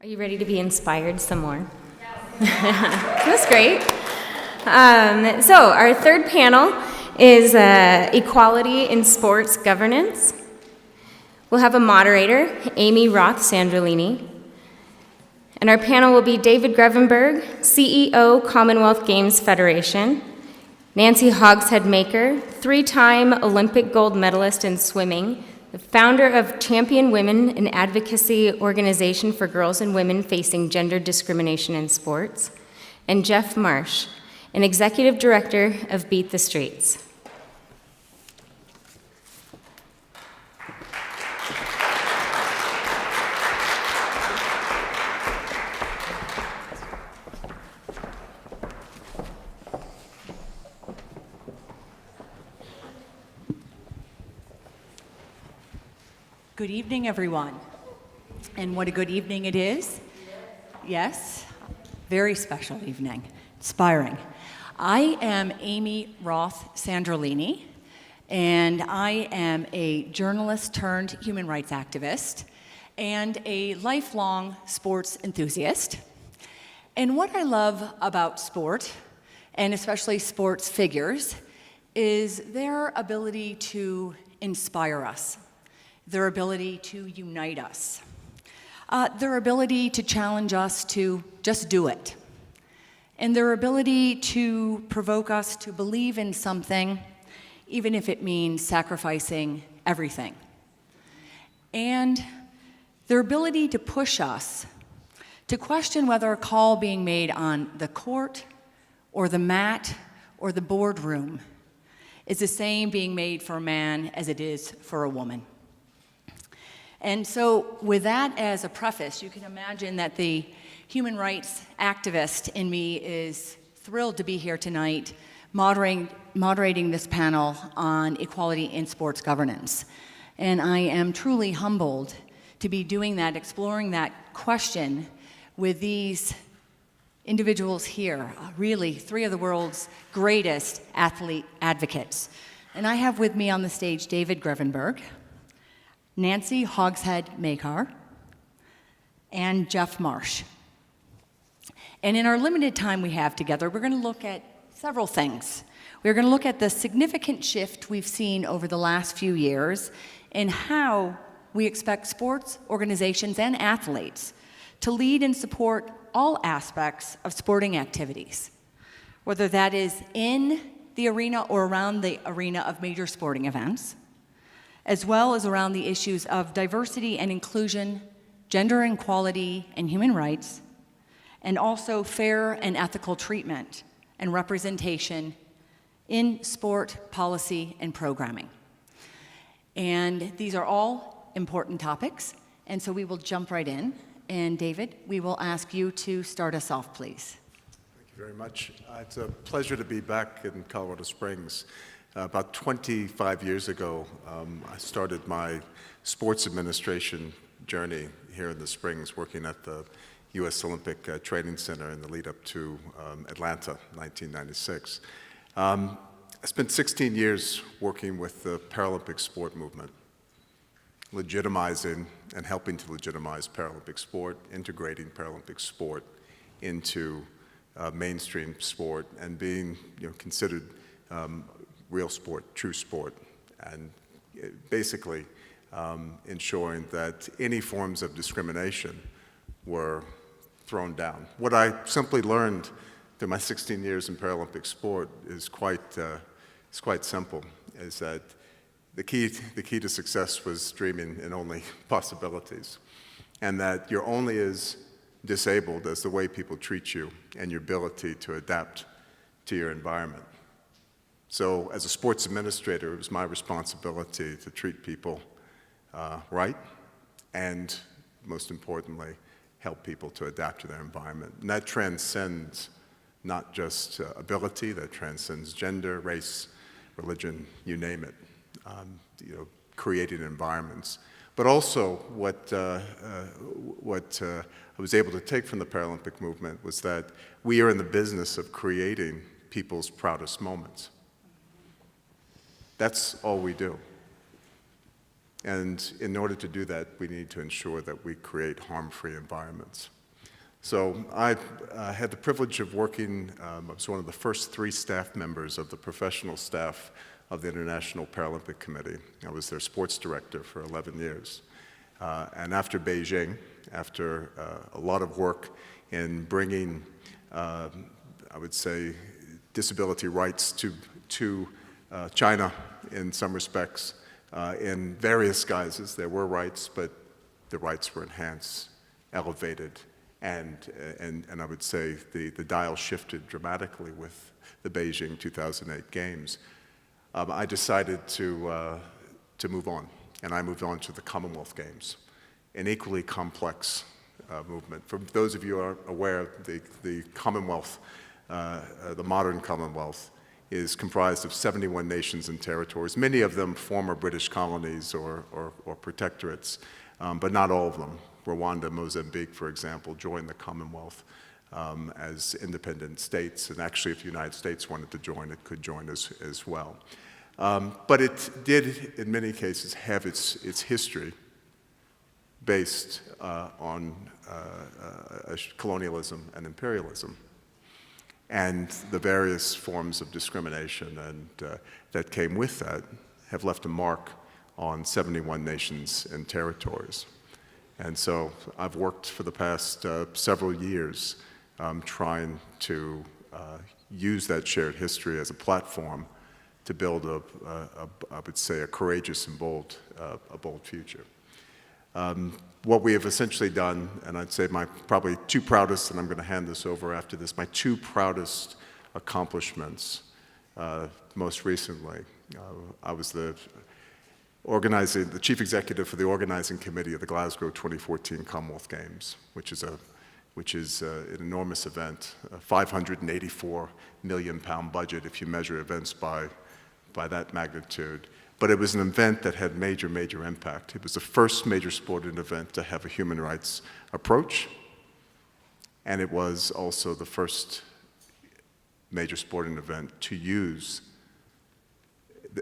Are you ready to be inspired some more? That's great. So our third panel is equality in sports governance. We'll have a moderator, Amy Roth Sandrolini. And our panel will be David Grevemberg, CEO, Commonwealth Games Federation, Nancy Hogshead Makar, three-time Olympic Gold Medalist in swimming, the founder of Champion Women, an advocacy organization for girls and women facing gender discrimination in sports, and Jeff Marsh, an executive director of Beat the Streets. Good evening, everyone. And what a good evening it is. Yes, very special evening, inspiring. I am Amy Roth Sandrolini, and I am a journalist turned human rights activist and a lifelong sports enthusiast. And what I love about sport, and especially sports figures, is their ability to inspire us. Their ability to unite us, their ability to challenge us to just do it, and their ability to provoke us to believe in something, even if it means sacrificing everything, and their ability to push us to question whether a call being made on the court or the mat or the boardroom is the same being made for a man as it is for a woman. And so with that as a preface, you can imagine that the human rights activist in me is thrilled to be here tonight moderating this panel on equality in sports governance. And I am truly humbled to be doing that, exploring that question with these individuals here, really three of the world's greatest athlete advocates. And I have with me on the stage David Grevemberg, Nancy Hogshead Makar, and Jeff Marsh. And in our limited time we have together, we're going to look at several things. We're going to look at the significant shift we've seen over the last few years in how we expect sports organizations and athletes to lead and support all aspects of sporting activities, whether that is in the arena or around the arena of major sporting events, as well as around the issues of diversity and inclusion, gender equality and human rights, and also fair and ethical treatment and representation in sport policy and programming. And these are all important topics, and so we will jump right in. And David, we will ask you to start us off, please. Thank you very much. It's a pleasure to be back in Colorado Springs. About 25 years ago, I started my sports administration journey here in the Springs, working at the U.S. Olympic Training Center in the lead up to Atlanta, 1996. I spent 16 years working with the Paralympic sport movement, legitimizing and helping to legitimize Paralympic sport, integrating Paralympic sport into mainstream sport, and being considered real sport, true sport, and basically ensuring that any forms of discrimination were thrown down. What I simply learned through my 16 years in Paralympic sport is quite simple, is that the key to success was dreaming in only possibilities, and that you're only as disabled as the way people treat you and your ability to adapt to your environment. So as a sports administrator, it was my responsibility to treat people right, and most importantly, help people to adapt to their environment. And that transcends not just ability, that transcends gender, race, religion, you name it, creating environments. But also what I was able to take from the Paralympic movement was that we are in the business of creating people's proudest moments. That's all we do. And in order to do that, we need to ensure that we create harm-free environments. So I had the privilege of working, I was one of the first 3 staff members of the professional staff of the International Paralympic Committee. I was their sports director for 11 years. And after Beijing, after a lot of work in bringing, I would say, disability rights to China in some respects, in various guises. There were rights, but the rights were enhanced, elevated, and I would say the dial shifted dramatically with the Beijing 2008 Games. I decided to move on, and I moved on to the Commonwealth Games, an equally complex movement. For those of you who are aware, the Commonwealth, the modern Commonwealth, is comprised of 71 nations and territories, many of them former British colonies or protectorates, but not all of them. Rwanda, Mozambique, for example, joined the Commonwealth as independent states, and actually if the United States wanted to join, it could join as well. But it did, in many cases, have its history based on colonialism and imperialism, and the various forms of discrimination that came with that have left a mark on 71 nations and territories. And so I've worked for the past several years trying to use that shared history as a platform to build I would say, a courageous and bold future. What we have essentially done, and I'd say my probably 2 proudest, and I'm going to hand this over after this, my 2 proudest accomplishments most recently, I was the chief executive for the organizing committee of the Glasgow 2014 Commonwealth Games, which is an enormous event, a £584 million budget if you measure events by that magnitude. But it was an event that had major impact. It was the first major sporting event to have a human rights approach, and it was also the first major sporting event to use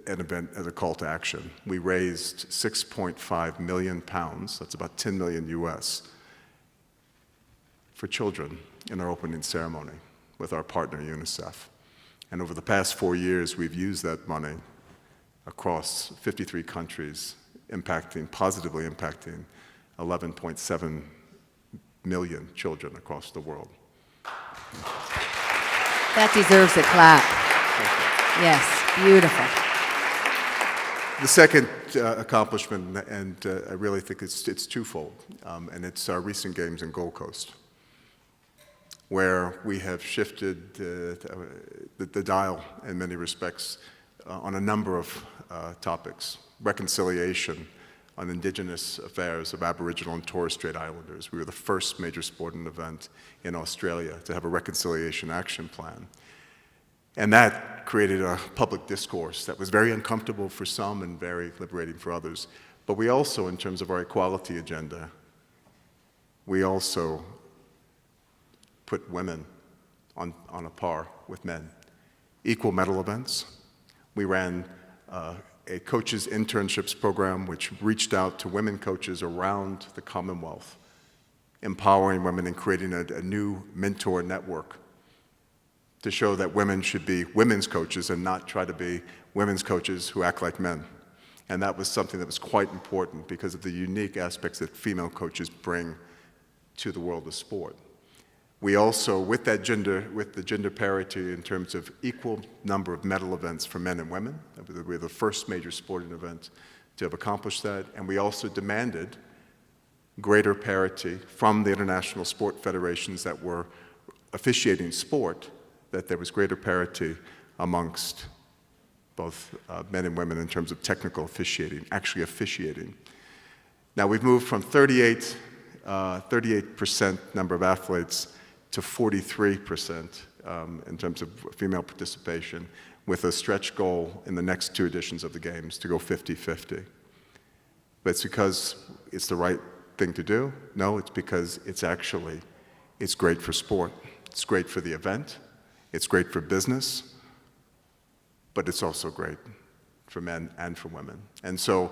an event as a call to action. We raised £6.5 million, that's about 10 million US, for children in our opening ceremony with our partner UNICEF. And over the past 4 years, we've used that money across 53 countries, positively impacting 11.7 million children across the world. That deserves a clap. Yes, beautiful. The second accomplishment, and I really think it's twofold, and it's our recent games in Gold Coast, where we have shifted the dial in many respects on a number of topics. Reconciliation on Indigenous affairs of Aboriginal and Torres Strait Islanders. We were the first major sporting event in Australia to have a reconciliation action plan. And that created a public discourse that was very uncomfortable for some and very liberating for others. But we also, in terms of our equality agenda, we also put women on a par with men. Equal medal events. We ran a coaches internships program which reached out to women coaches around the Commonwealth, empowering women and creating a new mentor network to show that women should be women's coaches and not try to be women's coaches who act like men. And that was something that was quite important because of the unique aspects that female coaches bring to the world of sport. We also, with the gender parity in terms of equal number of medal events for men and women, we were the first major sporting event to have accomplished that, and we also demanded greater parity from the international sport federations that were officiating sport, that there was greater parity amongst both men and women in terms of technical officiating, actually officiating. Now we've moved from 38% number of athletes to 43% in terms of female participation, with a stretch goal in the next 2 editions of the Games to go 50-50. But it's because it's the right thing to do? No, it's because it's great for sport. It's great for the event. It's great for business. But it's also great for men and for women. And so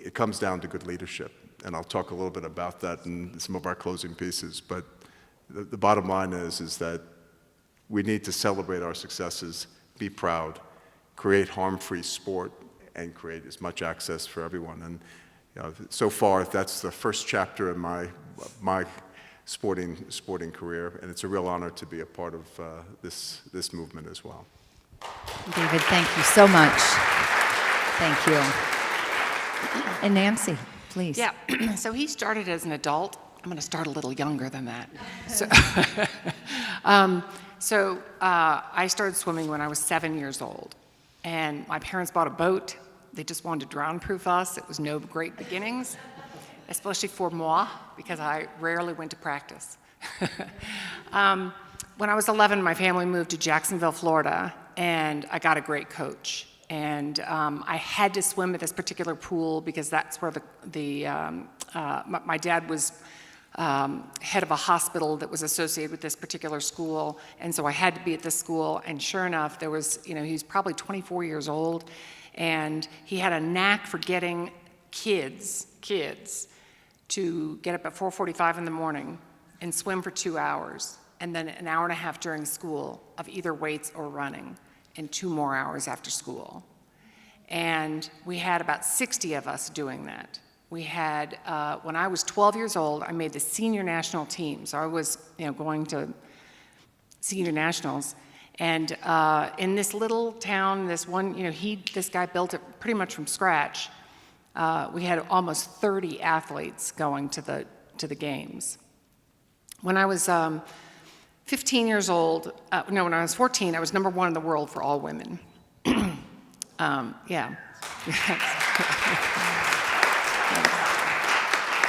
it comes down to good leadership. And I'll talk a little bit about that in some of our closing pieces. But the bottom line is that we need to celebrate our successes, be proud, create harm-free sport, and create as much access for everyone. And so far, that's the first chapter in my sporting career, and it's a real honor to be a part of this movement as well. David, thank you so much. Thank you. And Nancy, please. Yeah, so he started as an adult. I'm going to start a little younger than that. So, I started swimming when I was 7 years old, and my parents bought a boat. They just wanted to drown-proof us. It was no great beginnings, especially for moi, because I rarely went to practice. When I was 11, my family moved to Jacksonville, Florida, and I got a great coach. And I had to swim at this particular pool because that's where my dad was head of a hospital that was associated with this particular school, and so I had to be at this school. And sure enough, there was, he was probably 24 years old, and he had a knack for getting kids to get up at 4:45 in the morning and swim for 2 hours, and then an hour and a half during school of either weights or running, and 2 more hours after school. And we had about 60 of us doing that. We had, when I was 12 years old, I made the senior national team. So I was, going to senior nationals. And in this little town, this guy built it pretty much from scratch. We had almost 30 athletes going to the games. When I was 15 years old, when I was 14, I was #1 in the world for all women. Yeah.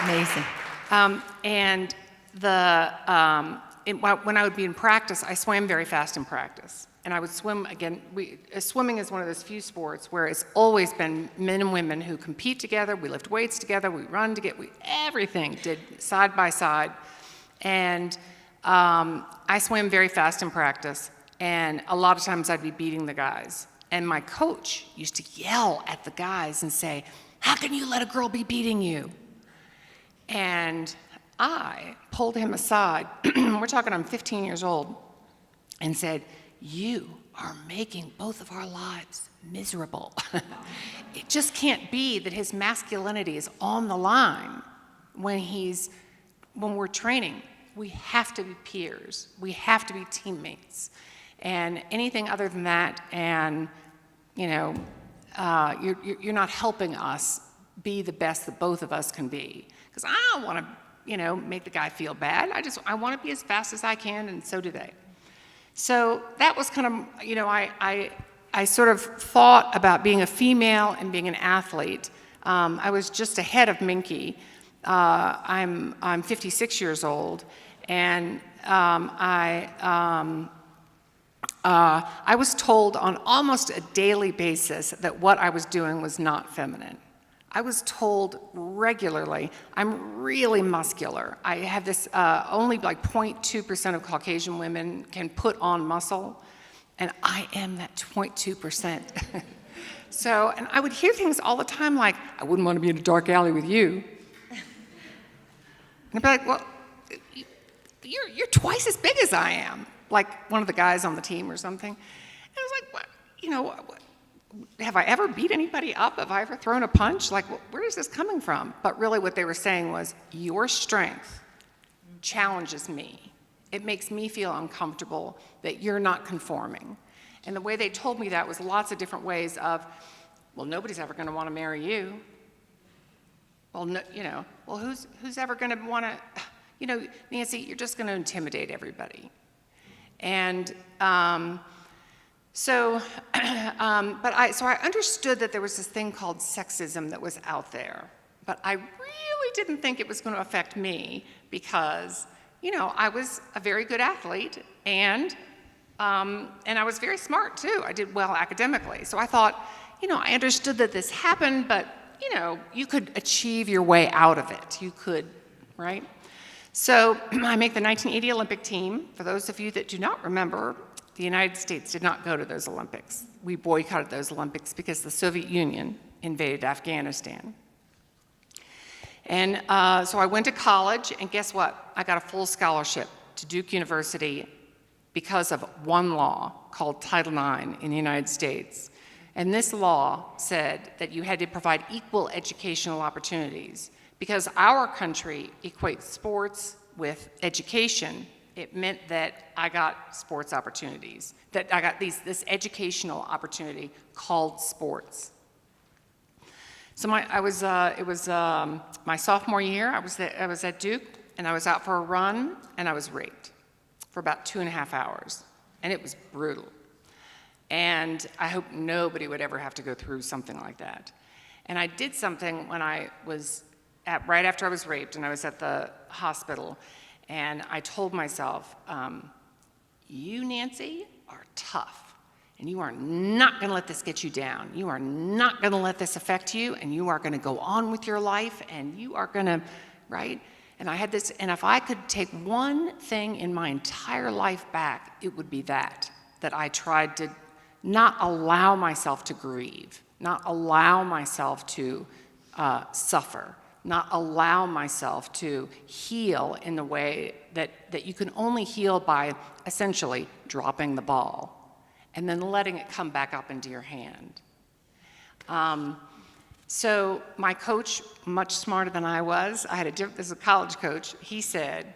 Amazing. And when I would be in practice, I swam very fast in practice. And I would swim again. Swimming is one of those few sports where it's always been men and women who compete together. We lift weights together. We run together. Everything did side by side. And I swam very fast in practice. And a lot of times I'd be beating the guys. And my coach used to yell at the guys and say, "How can you let a girl be beating you?" And I pulled him aside, we're talking I'm 15 years old, and said, "You are making both of our lives miserable." It just can't be that his masculinity is on the line when we're training. We have to be peers. We have to be teammates. And anything other than that, and you're not helping us be the best that both of us can be. Because I don't want to, make the guy feel bad. I want to be as fast as I can, and so do they. So that was kind of, I sort of thought about being a female and being an athlete. I was just ahead of Minky. I'm 56 years old, and I was told on almost a daily basis that what I was doing was not feminine. I was told regularly, I'm really muscular. I have this, only like 0.2% of Caucasian women can put on muscle, and I am that 0.2%. So, and I would hear things all the time like, "I wouldn't want to be in a dark alley with you." And I'd be like, "Well, you're twice as big as I am," like one of the guys on the team or something. And I was like, "What, have I ever beat anybody up? Have I ever thrown a punch? Like, where is this coming from?" But really what they were saying was, your strength challenges me. It makes me feel uncomfortable that you're not conforming. And the way they told me that was lots of different ways of, well, nobody's ever going to want to marry you. Well, no, well, who's ever going to want to, Nancy, you're just going to intimidate everybody. And so I understood that there was this thing called sexism that was out there, but I really didn't think it was going to affect me because, I was a very good athlete and I was very smart too. I did well academically. So I thought, I understood that this happened, but, you could achieve your way out of it. You could, right? So I make the 1980 Olympic team. For those of you that do not remember, the United States did not go to those Olympics. We boycotted those Olympics because the Soviet Union invaded Afghanistan. And so I went to college, and guess what? I got a full scholarship to Duke University because of one law called Title IX in the United States. And this law said that you had to provide equal educational opportunities. Because our country equates sports with education, it meant that I got sports opportunities, that I got this educational opportunity called sports. So it was my sophomore year. I was at Duke, and I was out for a run, and I was raped for about 2.5 hours, and it was brutal. And I hope nobody would ever have to go through something like that. And I did something when I was right after I was raped, and I was at the hospital, and I told myself, "You, Nancy, are tough. And you are not going to let this get you down. You are not going to let this affect you, and you are going to go on with your life, and you are going to," right? And I had this, and if I could take one thing in my entire life back, it would be that I tried to not allow myself to grieve, not allow myself to suffer, not allow myself to heal in the way that you can only heal by essentially dropping the ball and then letting it come back up into your hand. So my coach, much smarter than I was, this is a college coach, he said,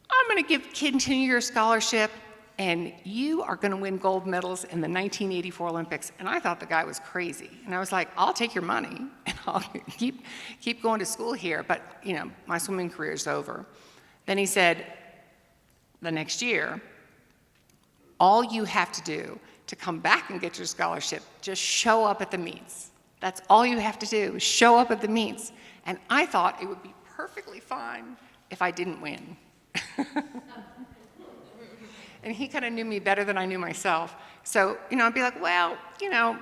"I'm going to continue your scholarship, and you are going to win gold medals in the 1984 Olympics." And I thought the guy was crazy. And I was like, "I'll take your money, and I'll keep going to school here, but my swimming career is over." Then he said, "The next year, all you have to do to come back and get your scholarship, just show up at the meets. That's all you have to do, is show up at the meets." And I thought it would be perfectly fine if I didn't win. And he kind of knew me better than I knew myself. So, I'd be like, "Well,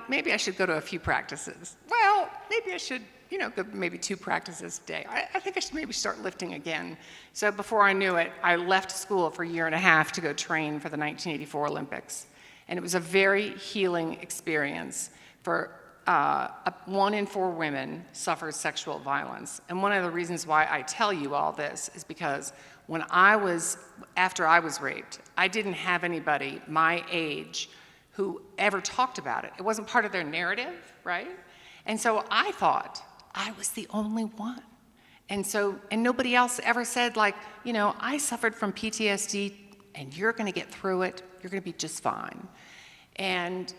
maybe I should go to a few practices. Well, maybe I should, go maybe 2 practices a day. I think I should maybe start lifting again." So before I knew it, I left school for 1.5 years to go train for the 1984 Olympics. And it was a very healing experience. For 1 in 4 women suffers sexual violence. And one of the reasons why I tell you all this is because after I was raped, I didn't have anybody my age who ever talked about it. It wasn't part of their narrative, right? And so I thought I was the only one. And nobody else ever said, like, "I suffered from PTSD, and you're going to get through it. You're going to be just fine." And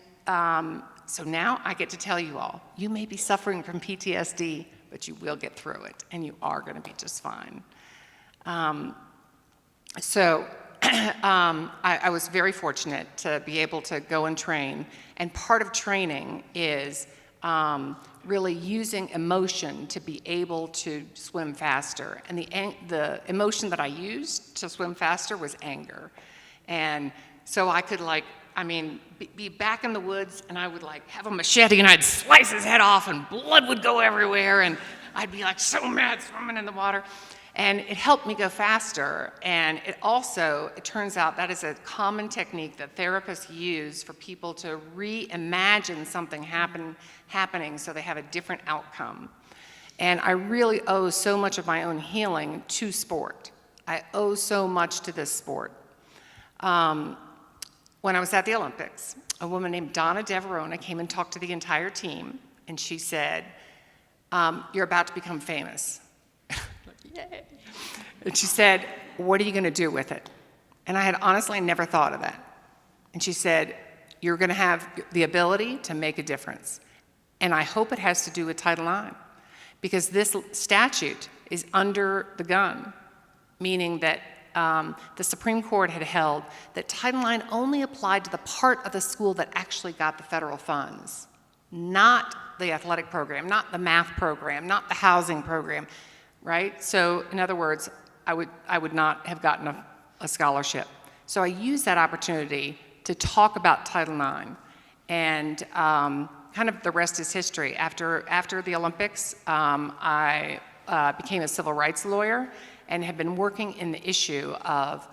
so now I get to tell you all, you may be suffering from PTSD, but you will get through it, and you are going to be just fine. I was very fortunate to be able to go and train, and part of training is really using emotion to be able to swim faster. And the emotion that I used to swim faster was anger. And so I could be back in the woods, and I would have a machete, and I'd slice his head off, and blood would go everywhere, and I'd be so mad swimming in the water. And it helped me go faster. And it turns out that is a common technique that therapists use for people to reimagine something happening so they have a different outcome. And I really owe so much of my own healing to sport. I owe so much to this sport. When I was at the Olympics, a woman named Donna Deverona came and talked to the entire team, and she said, "You're about to become famous." Yay. And she said, "What are you going to do with it?" And I had honestly never thought of that. And she said, "You're going to have the ability to make a difference. And I hope it has to do with Title IX, because this statute is under the gun, meaning that the Supreme Court had held that Title IX only applied to the part of the school that actually got the federal funds, not the athletic program, not the math program, not the housing program, right? So in other words, I would not have gotten a scholarship. So I used that opportunity to talk about Title IX, and kind of the rest is history. After the Olympics, I became a civil rights lawyer and have been working in the issue of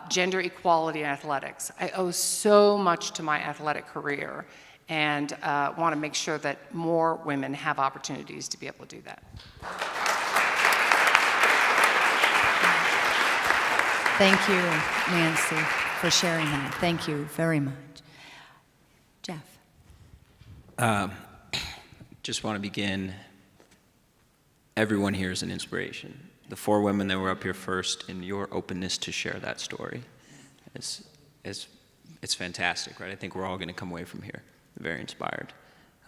gender equality in athletics. I owe so much to my athletic career, and want to make sure that more women have opportunities to be able to do that. Thank you, Nancy, for sharing that. Thank you very much. Jeff. Just want to begin, everyone here is an inspiration. The 4 women that were up here first, and your openness to share that story it's fantastic, right? I think we're all going to come away from here very inspired.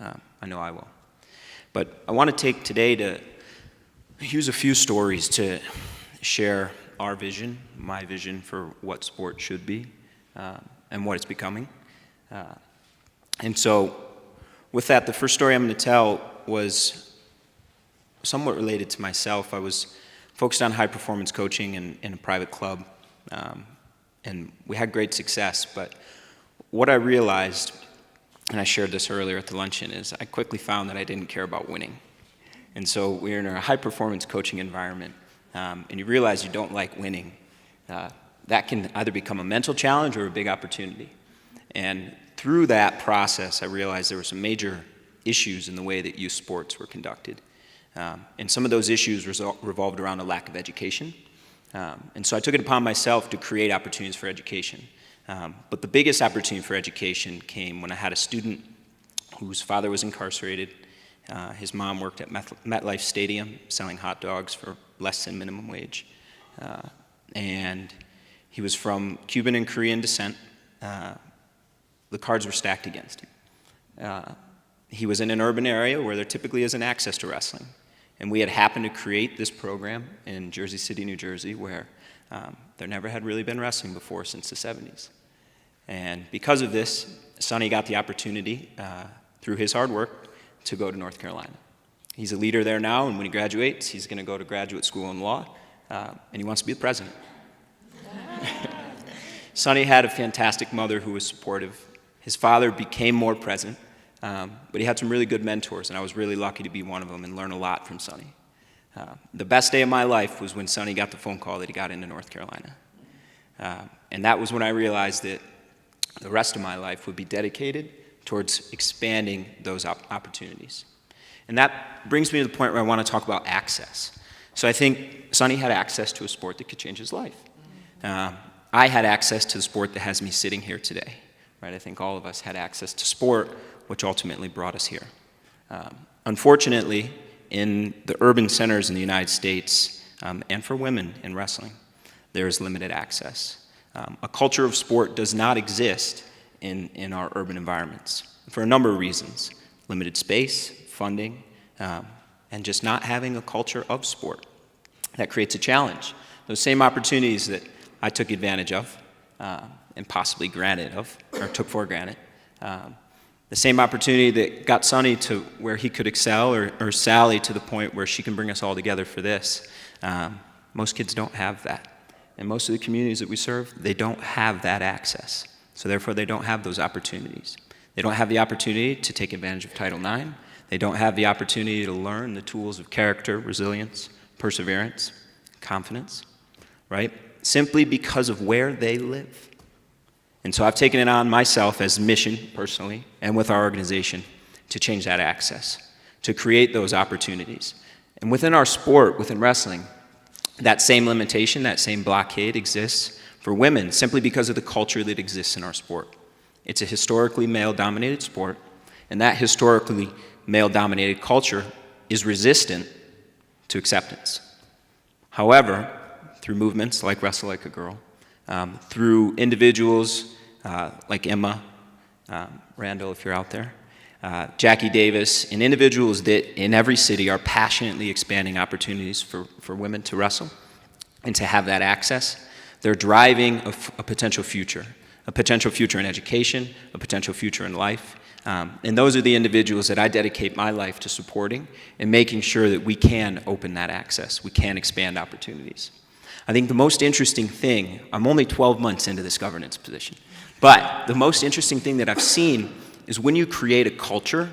I know I will. But I want to take today to use a few stories to share our vision, my vision for what sport should be, and what it's becoming. And so with that, the first story I'm going to tell was somewhat related to myself. I was focused on high-performance coaching in a private club, and we had great success. But what I realized, and I shared this earlier at the luncheon, is I quickly found that I didn't care about winning. And so we're in a high-performance coaching environment, and you realize you don't like winning. That can either become a mental challenge or a big opportunity. And through that process, I realized there were some major issues in the way that youth sports were conducted. And some of those issues revolved around a lack of education. And so I took it upon myself to create opportunities for education. But the biggest opportunity for education came when I had a student whose father was incarcerated. His mom worked at MetLife Stadium selling hot dogs for less than minimum wage. And he was from Cuban and Korean descent. The cards were stacked against him. He was in an urban area where there typically isn't access to wrestling. And we had happened to create this program in Jersey City, New Jersey, where there never had really been wrestling before since the 70s. And because of this, Sonny got the opportunity, through his hard work, to go to North Carolina. He's a leader there now, and when he graduates, he's going to go to graduate school in law, and he wants to be the president. Sonny had a fantastic mother who was supportive. His father became more present, but he had some really good mentors, and I was really lucky to be one of them and learn a lot from Sonny. The best day of my life was when Sonny got the phone call that he got into North Carolina. And that was when I realized that the rest of my life would be dedicated towards expanding those opportunities. And that brings me to the point where I want to talk about access. So I think Sonny had access to a sport that could change his life. I had access to the sport that has me sitting here today. Right? I think all of us had access to sport, which ultimately brought us here. Unfortunately, in the urban centers in the United States, and for women in wrestling, there is limited access. A culture of sport does not exist in our urban environments for a number of reasons. Limited space, funding, and just not having a culture of sport. That creates a challenge. Those same opportunities that I took advantage of, and possibly took for granted. The same opportunity that got Sonny to where he could excel, or Sally to the point where she can bring us all together for this. Most kids don't have that. And most of the communities that we serve, they don't have that access. So therefore, they don't have those opportunities. They don't have the opportunity to take advantage of Title IX. They don't have the opportunity to learn the tools of character, resilience, perseverance, confidence, right? Simply because of where they live. And so I've taken it on myself as a mission, personally, and with our organization, to change that access, to create those opportunities. And within our sport, within wrestling, that same limitation, that same blockade exists for women simply because of the culture that exists in our sport. It's a historically male-dominated sport, and that historically male-dominated culture is resistant to acceptance. However, through movements like Wrestle Like a Girl, through individuals like Emma, Randall, if you're out there, Jackie Davis, and individuals that in every city are passionately expanding opportunities for women to wrestle and to have that access. They're driving a potential future in education, a potential future in life. And those are the individuals that I dedicate my life to supporting and making sure that we can open that access, we can expand opportunities. I think the most interesting thing, I'm only 12 months into this governance position, but the most interesting thing that I've seen is when you create a culture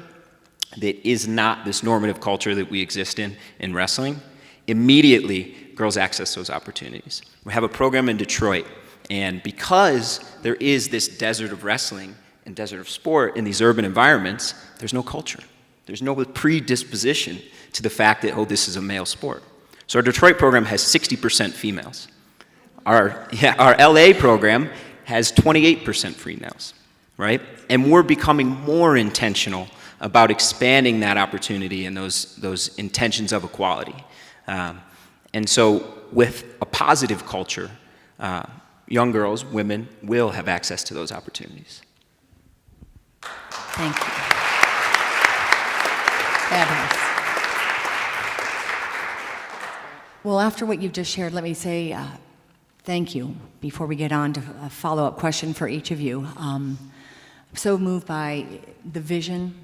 that is not this normative culture that we exist in wrestling, immediately girls access those opportunities. We have a program in Detroit, and because there is this desert of wrestling and desert of sport in these urban environments, there's no culture. There's no predisposition to the fact that, oh, this is a male sport. So our Detroit program has 60% females. our LA program has 28% free nails, right? And we're becoming more intentional about expanding that opportunity and those intentions of equality. And so with a positive culture, young girls, women, will have access to those opportunities. Thank you. Fabulous. Well, after what you've just shared, let me say thank you before we get on to a follow-up question for each of you. I'm so moved by the vision,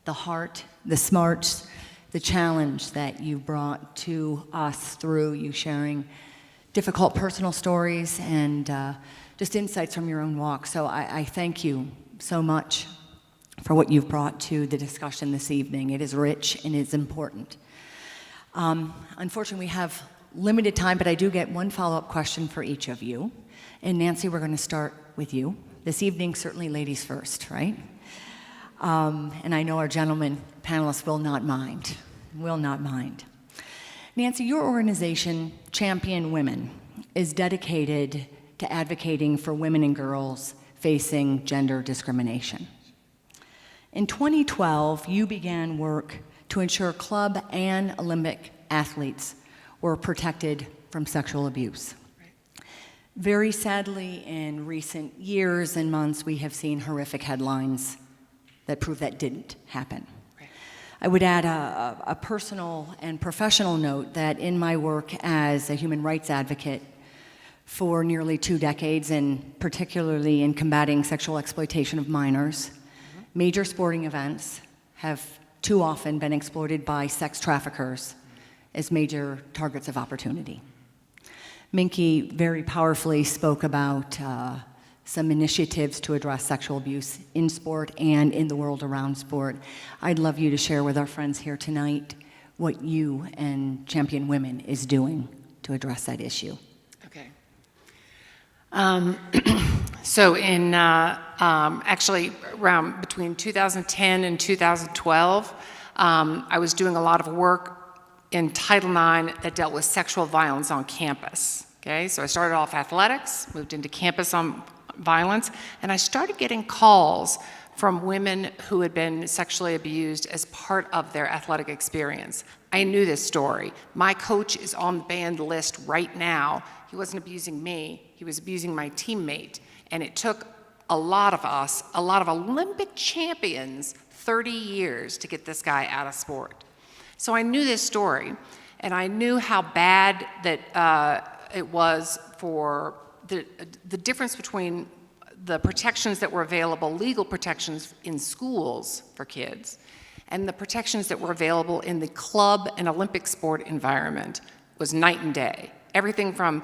the heart, the smarts, the challenge that you brought to us through you sharing difficult personal stories and just insights from your own walk. So I thank you so much for what you've brought to the discussion this evening. It is rich and it's important. Unfortunately, we have limited time, but I do get one follow-up question for each of you. And Nancy, we're going to start with you. This evening, certainly ladies first, right? And I know our gentlemen panelists will not mind. Nancy, your organization, Champion Women, is dedicated to advocating for women and girls facing gender discrimination. In 2012, you began work to ensure club and Olympic athletes were protected from sexual abuse. Very sadly, in recent years and months, we have seen horrific headlines that prove that didn't happen. I would add a personal and professional note that in my work as a human rights advocate for nearly 2 decades, and particularly in combating sexual exploitation of minors, major sporting events have too often been exploited by sex traffickers as major targets of opportunity. Minky very powerfully spoke about some initiatives to address sexual abuse in sport and in the world around sport. I'd love you to share with our friends here tonight what you and Champion Women is doing to address that issue. Okay. So in actually around between 2010 and 2012, I was doing a lot of work in Title IX that dealt with sexual violence on campus. Okay, so I started off athletics, moved into campus on violence, and I started getting calls from women who had been sexually abused as part of their athletic experience. I knew this story. My coach is on the banned list right now. He wasn't abusing me, he was abusing my teammate. And it took a lot of us, a lot of Olympic champions, 30 years to get this guy out of sport. So I knew this story, and I knew how bad that it was for the difference between the protections that were available, legal protections in schools for kids, and the protections that were available in the club and Olympic sport environment was night and day. Everything from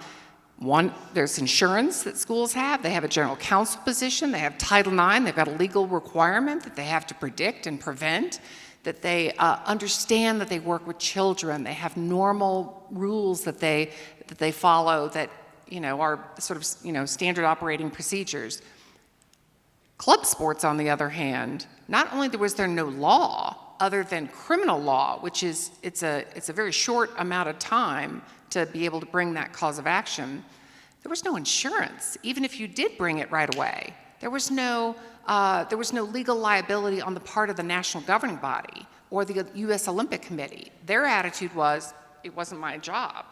there's insurance that schools have, they have a general counsel position, they have Title IX, they've got a legal requirement that they have to predict and prevent, that they understand that they work with children, they have normal rules that they follow that are sort of standard operating procedures. Club sports, on the other hand, not only was there no law other than criminal law, which is it's a very short amount of time to be able to bring that cause of action, there was no insurance. Even if you did bring it right away, there was no legal liability on the part of the national governing body or the U.S. Olympic Committee. Their attitude was, it wasn't my job.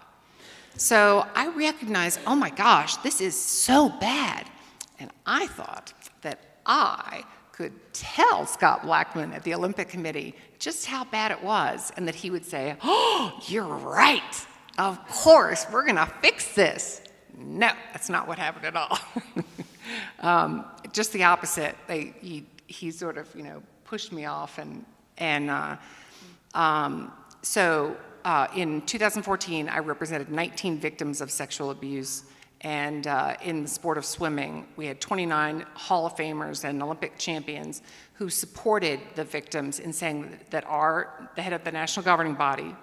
So I recognized, oh my gosh, this is so bad. And I thought that I could tell Scott Blackman at the Olympic Committee just how bad it was, and that he would say, oh, you're right. Of course, we're gonna fix this. No, that's not what happened at all. Just the opposite. He sort of, pushed me off, so in 2014, I represented 19 victims of sexual abuse, and in the sport of swimming, we had 29 Hall of Famers and Olympic champions who supported the victims in saying that the head of the national governing body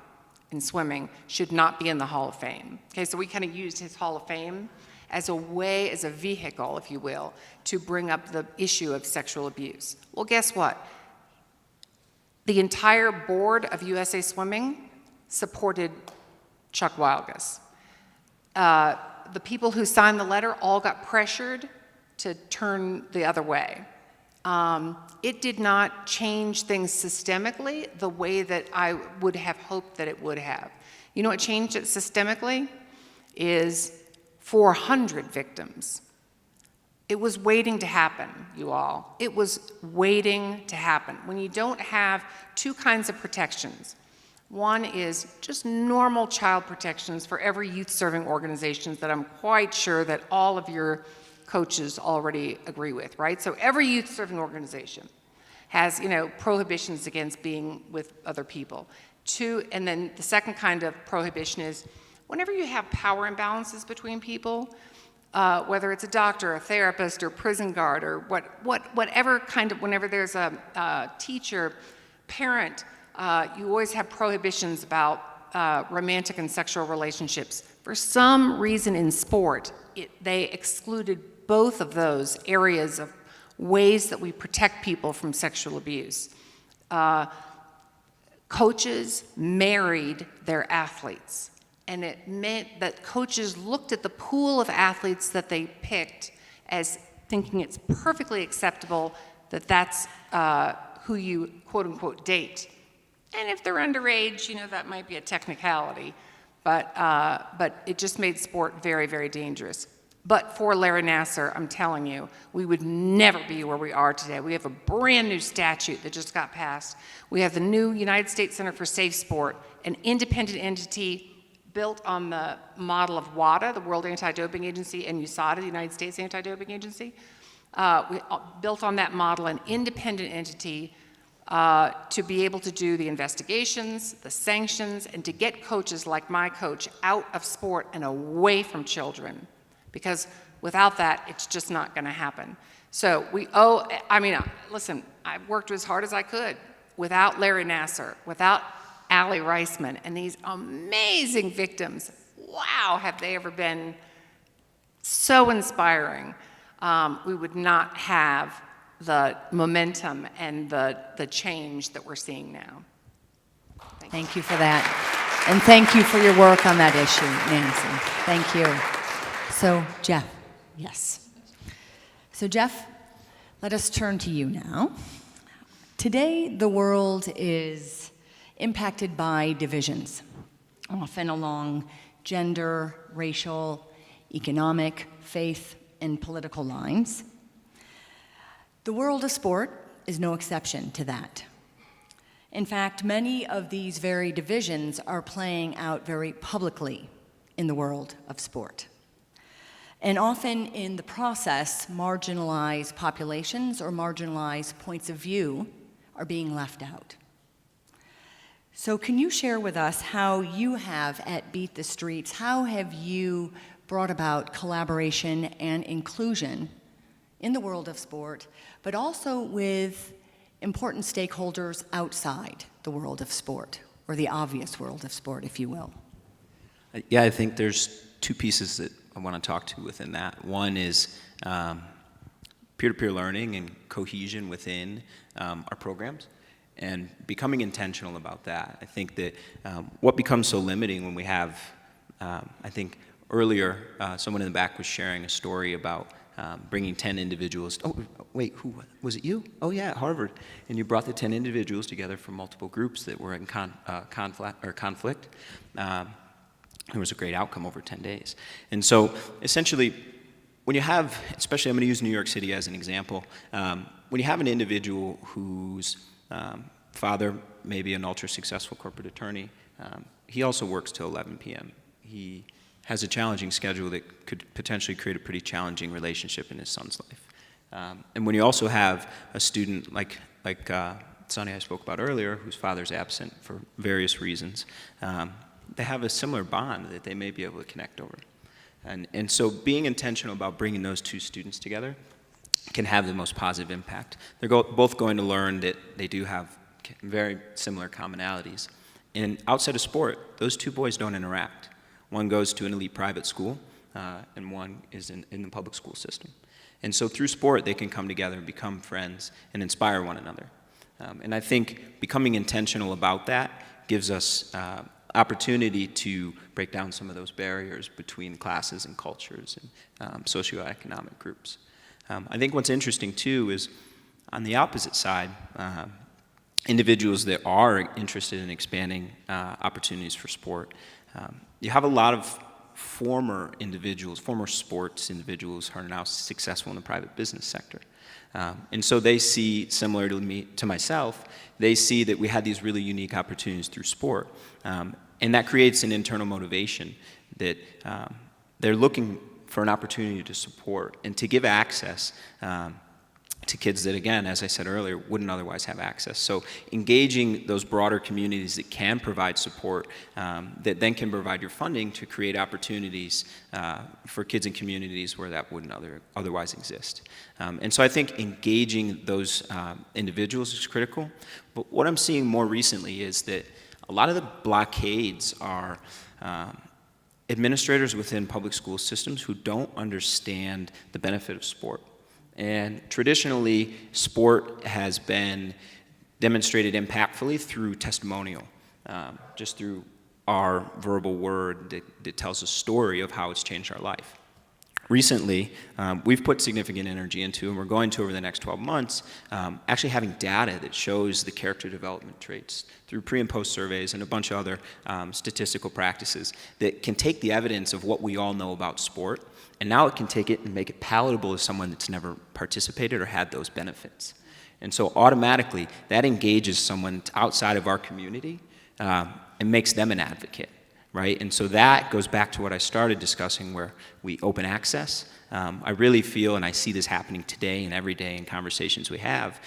in swimming should not be in the Hall of Fame. Okay, so we kind of used his Hall of Fame as a way, as a vehicle, if you will, to bring up the issue of sexual abuse. Well, guess what? The entire board of USA Swimming supported Chuck Wildgus. the people who signed the letter all got pressured to turn the other way. It did not change things systemically the way that I would have hoped that it would have. You know what changed it systemically? Is 400 victims. It was waiting to happen, you all. It was waiting to happen. When you don't have two kinds of protections. One is just normal child protections for every youth-serving organization that I'm quite sure that all of your coaches already agree with, right? So every youth-serving organization has, prohibitions against being with other people. And then the second kind of prohibition is whenever you have power imbalances between people, whether it's a doctor, a therapist, or prison guard, or whatever kind of, whenever there's a teacher, parent, you always have prohibitions about romantic and sexual relationships. For some reason in sport, they excluded both of those areas of ways that we protect people from sexual abuse. Coaches married their athletes, and it meant that coaches looked at the pool of athletes that they picked as thinking it's perfectly acceptable that that's who you quote unquote date. And if they're underage, that might be a technicality, but it just made sport very, very dangerous. But for Larry Nassar, I'm telling you, we would never be where we are today. We have a brand new statute that just got passed. We have the new United States Center for Safe Sport, an independent entity built on the model of WADA, the World Anti-Doping Agency, and USADA, the United States Anti-Doping Agency. We built on that model an independent entity to be able to do the investigations, the sanctions, and to get coaches like my coach out of sport and away from children. Because without that, it's just not going to happen. So listen, I worked as hard as I could. Without Larry Nassar, without Allie Reisman, and these amazing victims, wow, have they ever been so inspiring. We would not have the momentum and the change that we're seeing now. Thank you for that. And thank you for your work on that issue, Nancy. Thank you. So, Jeff. Yes. So, Jeff, let us turn to you now. Today, the world is impacted by divisions, often along gender, racial, economic, faith, and political lines. The world of sport is no exception to that. In fact, many of these very divisions are playing out very publicly in the world of sport. And often in the process, marginalized populations or marginalized points of view are being left out. So can you share with us how you have at Beat the Streets, how have you brought about collaboration and inclusion in the world of sport, but also with important stakeholders outside the world of sport, or the obvious world of sport, if you will? Yeah, I think there's two pieces that I want to talk to within that. One is peer-to-peer learning and cohesion within our programs, and becoming intentional about that. I think that what becomes so limiting when we have, I think earlier someone in the back was sharing a story about bringing 10 individuals. Oh, wait, who was it? You? Oh yeah, at Harvard. And you brought the 10 individuals together from multiple groups that were in conflict. It was a great outcome over 10 days. And so essentially, when you have, especially I'm going to use New York City as an example, when you have an individual whose father may be an ultra-successful corporate attorney, he also works till 11 p.m. He has a challenging schedule that could potentially create a pretty challenging relationship in his son's life. And when you also have a student like Sonny I spoke about earlier, whose father's absent for various reasons, they have a similar bond that they may be able to connect over. And so being intentional about bringing those two students together can have the most positive impact. They're both going to learn that they do have very similar commonalities. And outside of sport, those two boys don't interact. One goes to an elite private school, and one is in the public school system. And so through sport, they can come together and become friends and inspire one another. And I think becoming intentional about that gives us opportunity to break down some of those barriers between classes and cultures and socioeconomic groups. I think what's interesting too is on the opposite side, individuals that are interested in expanding opportunities for sport, you have a lot of former individuals, former sports individuals who are now successful in the private business sector. And so they see, similar to myself, they see that we had these really unique opportunities through sport. And that creates an internal motivation that they're looking for an opportunity to support and to give access to kids that, again, as I said earlier, wouldn't otherwise have access. So engaging those broader communities that can provide support, that then can provide your funding to create opportunities for kids in communities where that wouldn't otherwise exist. And so I think engaging those individuals is critical. But what I'm seeing more recently is that a lot of the blockades are administrators within public school systems who don't understand the benefit of sport. And traditionally, sport has been demonstrated impactfully through testimonial, just through our verbal word that tells a story of how it's changed our life. Recently, we've put significant energy into, and we're going to over the next 12 months, actually having data that shows the character development traits through pre and post surveys and a bunch of other statistical practices that can take the evidence of what we all know about sport, and now it can take it and make it palatable to someone that's never participated or had those benefits. And so automatically, that engages someone outside of our community and makes them an advocate. Right? And so that goes back to what I started discussing, where we open access. I really feel, and I see this happening today and every day in conversations we have,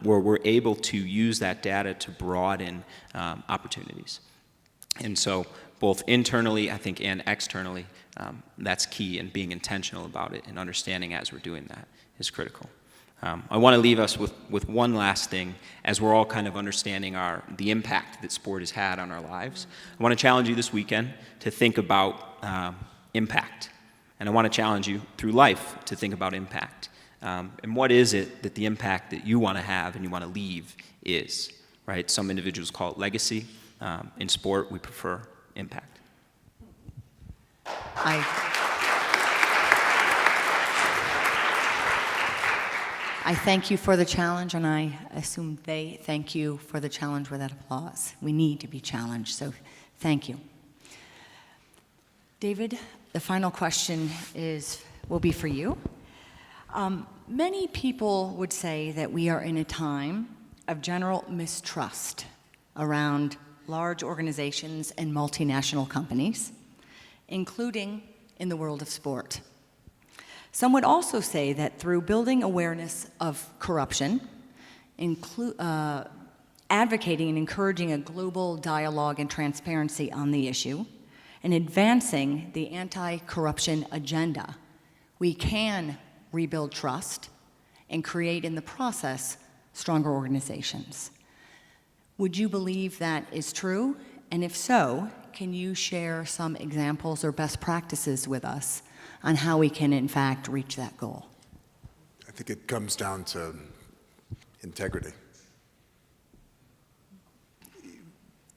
where we're able to use that data to broaden opportunities. And so both internally, I think, and externally, that's key, and being intentional about it and understanding as we're doing that is critical. I want to leave us with one last thing as we're all kind of understanding the impact that sport has had on our lives. I want to challenge you this weekend to think about impact. And I want to challenge you through life to think about impact. And what is it that the impact that you want to have and you want to leave is, right? Some individuals call it legacy. In sport, we prefer impact. I thank you for the challenge, and I assume they thank you for the challenge with that applause. We need to be challenged, so thank you. David, the final question will be for you. Many people would say that we are in a time of general mistrust around large organizations and multinational companies, including in the world of sport. Some would also say that through building awareness of corruption, advocating and encouraging a global dialogue and transparency on the issue, and advancing the anti-corruption agenda, we can rebuild trust and create in the process stronger organizations. Would you believe that is true? And if so, can you share some examples or best practices with us on how we can, in fact, reach that goal? I think it comes down to integrity.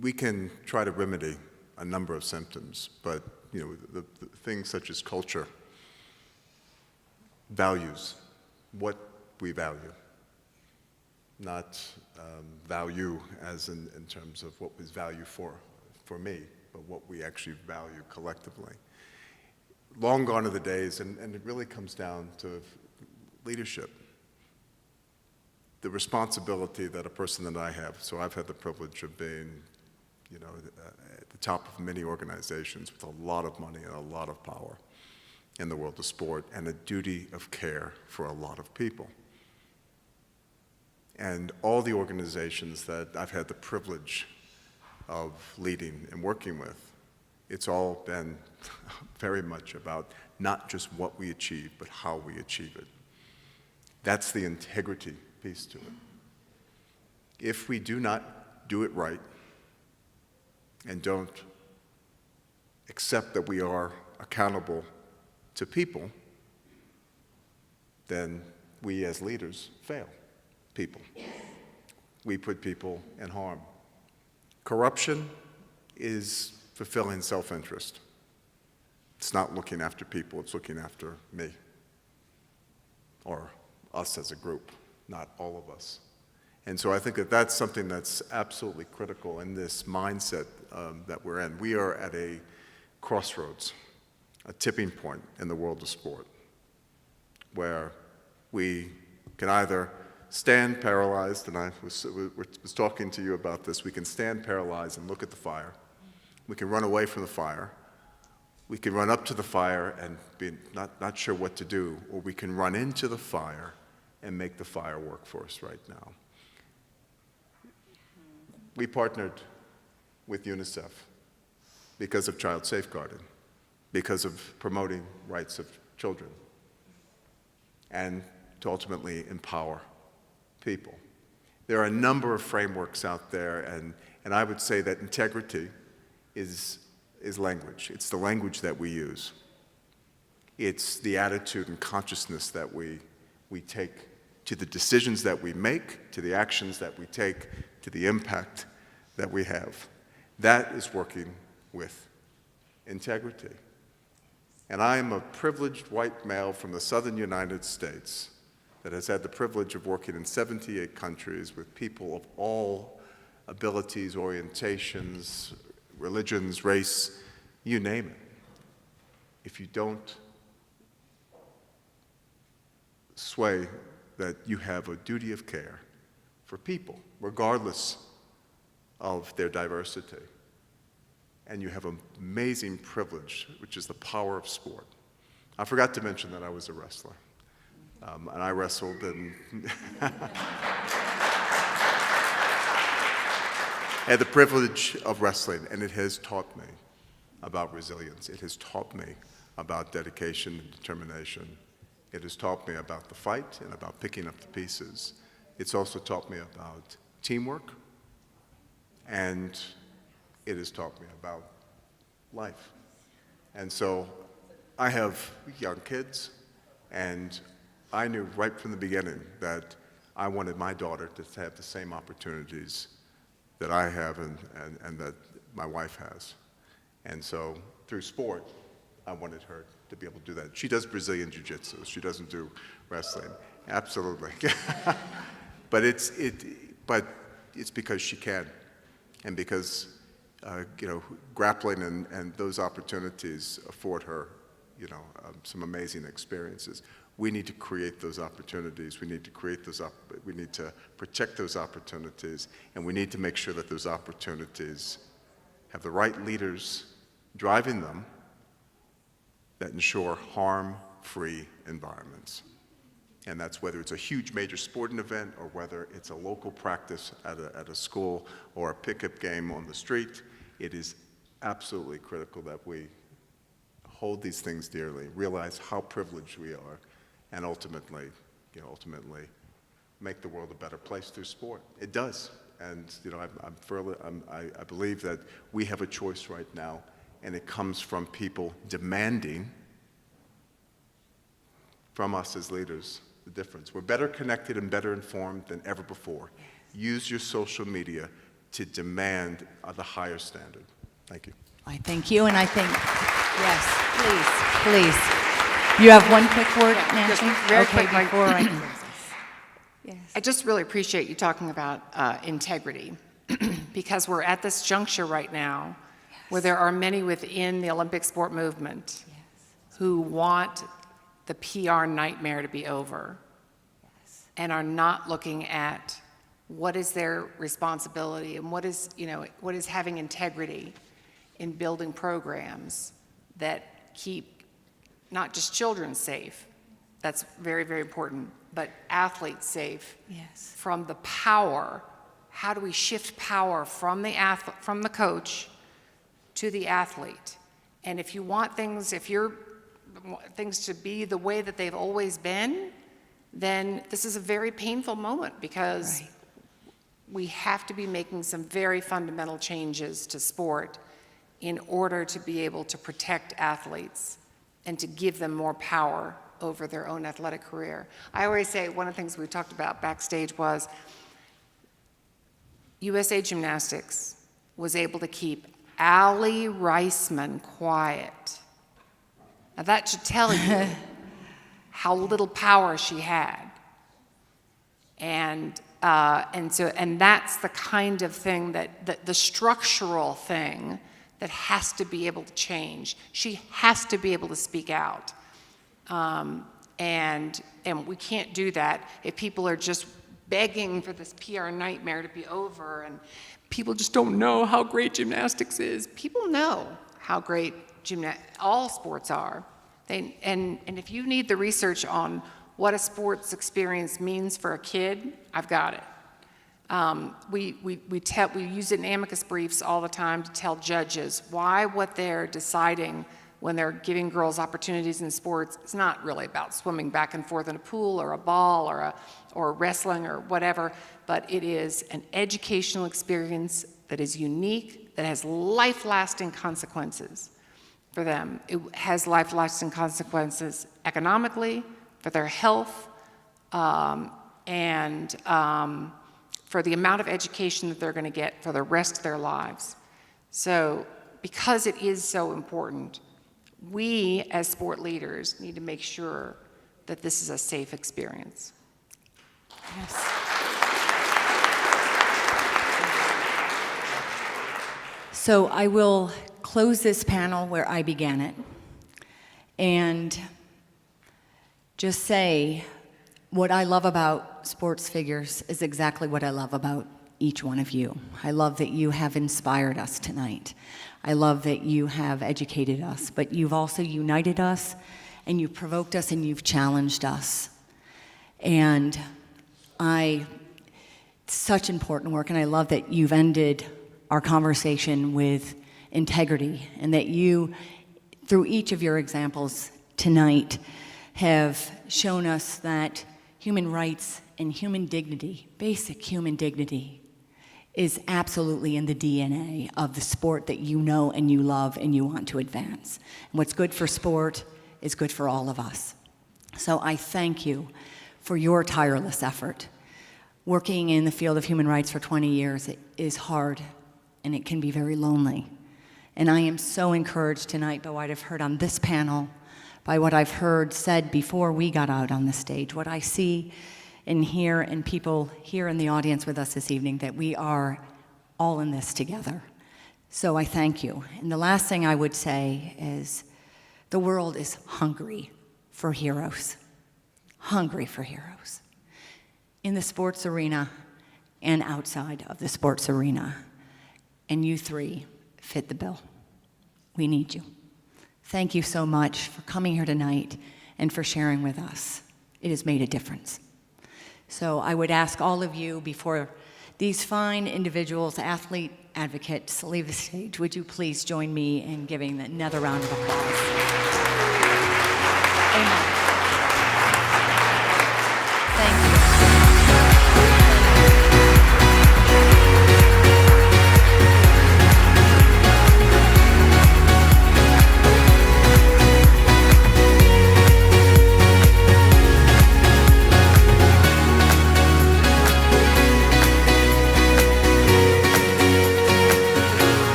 We can try to remedy a number of symptoms, but the things such as culture, values, what we value, not value as in terms of what was value for me, but what we actually value collectively. Long gone are the days, and it really comes down to leadership. The responsibility that a person that I have, so I've had the privilege of being, at the top of many organizations with a lot of money and a lot of power in the world of sport, and a duty of care for a lot of people. And all the organizations that I've had the privilege of leading and working with, it's all been very much about not just what we achieve, but how we achieve it. That's the integrity piece to it. If we do not do it right and don't accept that we are accountable to people, then we as leaders fail people. We put people in harm. Corruption is fulfilling self-interest. It's not looking after people, it's looking after me, or us as a group, not all of us. And so I think that that's something that's absolutely critical in this mindset that we're in. We are at a crossroads, a tipping point in the world of sport, where we can either stand paralyzed, and I was talking to you about this, we can stand paralyzed and look at the fire. We can run away from the fire. We can run up to the fire and be not sure what to do, or we can run into the fire and make the fire work for us right now. We partnered with UNICEF because of child safeguarding, because of promoting rights of children, and to ultimately empower people. There are a number of frameworks out there, and I would say that integrity is language. It's the language that we use. It's the attitude and consciousness that we take to the decisions that we make, to the actions that we take, to the impact that we have. That is working with integrity. And I am a privileged white male from the southern United States that has had the privilege of working in 78 countries with people of all abilities, orientations, religions, race, you name it. If you don't sway that you have a duty of care for people, regardless of their diversity, and you have an amazing privilege, which is the power of sport. I forgot to mention that I was a wrestler, and I wrestled and had the privilege of wrestling, and it has taught me about resilience. It has taught me about dedication and determination. It has taught me about the fight and about picking up the pieces. It's also taught me about teamwork, and it has taught me about life. And so I have young kids, and I knew right from the beginning that I wanted my daughter to have the same opportunities that I have and that my wife has. And so through sport, I wanted her to be able to do that. She does Brazilian Jiu-Jitsu. She doesn't do wrestling. Absolutely. But it's because she can, and because grappling and those opportunities afford her, some amazing experiences. We need to create those opportunities. We need to we need to protect those opportunities, and we need to make sure that those opportunities have the right leaders driving them that ensure harm-free environments. And that's whether it's a huge major sporting event or whether it's a local practice at a school or a pickup game on the street. It is absolutely critical that we hold these things dearly, realize how privileged we are, and ultimately make the world a better place through sport. It does. And I believe that we have a choice right now, and it comes from people demanding from us as leaders the difference. We're better connected and better informed than ever before. Use your social media to demand the higher standard. Thank you. I thank you, and I think, yes, please. You have one quick word, Nancy? Just very quick, before I close this. Yes. I just really appreciate you talking about integrity because we're at this juncture right now where there are many within the Olympic sport movement who want the PR nightmare to be over and are not looking at what is their responsibility and what is having integrity in building programs that keep not just children safe, that's very, very important, but athletes safe from the power. How do we shift power from the coach to the athlete? And if you want things to be the way that they've always been, then this is a very painful moment because we have to be making some very fundamental changes to sport in order to be able to protect athletes and to give them more power over their own athletic career. I always say one of the things we talked about backstage was USA Gymnastics was able to keep Allie Reisman quiet. Now that should tell you how little power she had. And that's the kind of thing that the structural thing that has to be able to change. She has to be able to speak out. And we can't do that if people are just begging for this PR nightmare to be over, and people just don't know how great gymnastics is. People know how great all sports are. And if you need the research on what a sports experience means for a kid, I've got it. We use it in amicus briefs all the time to tell judges why what they're deciding when they're giving girls opportunities in sports, it's not really about swimming back and forth in a pool or a ball or wrestling or whatever, but it is an educational experience that is unique, that has life-lasting consequences for them. It has life-lasting consequences economically, for their health, and for the amount of education that they're going to get for the rest of their lives. So because it is so important, we as sport leaders need to make sure that this is a safe experience. Yes. So I will close this panel where I began it and just say what I love about sports figures is exactly what I love about each one of you. I love that you have inspired us tonight. I love that you have educated us, but you've also united us, and you've provoked us, and you've challenged us. And it's such important work, and I love that you've ended our conversation with integrity, and that you, through each of your examples tonight, have shown us that human rights and human dignity, basic human dignity, is absolutely in the DNA of the sport that you know and you love and you want to advance. And what's good for sport is good for all of us. So I thank you for your tireless effort. Working in the field of human rights for 20 years is hard, and it can be very lonely. And I am so encouraged tonight by what I've heard on this panel, by what I've heard said before we got out on the stage, what I see and hear, and people here in the audience with us this evening, that we are all in this together. So I thank you. And the last thing I would say is the world is hungry for heroes, hungry for heroes, in the sports arena and outside of the sports arena. And you three fit the bill. We need you. Thank you so much for coming here tonight and for sharing with us. It has made a difference. So I would ask all of you, before these fine individuals, athlete advocates, leave the stage, would you please join me in giving another round of applause? Amen.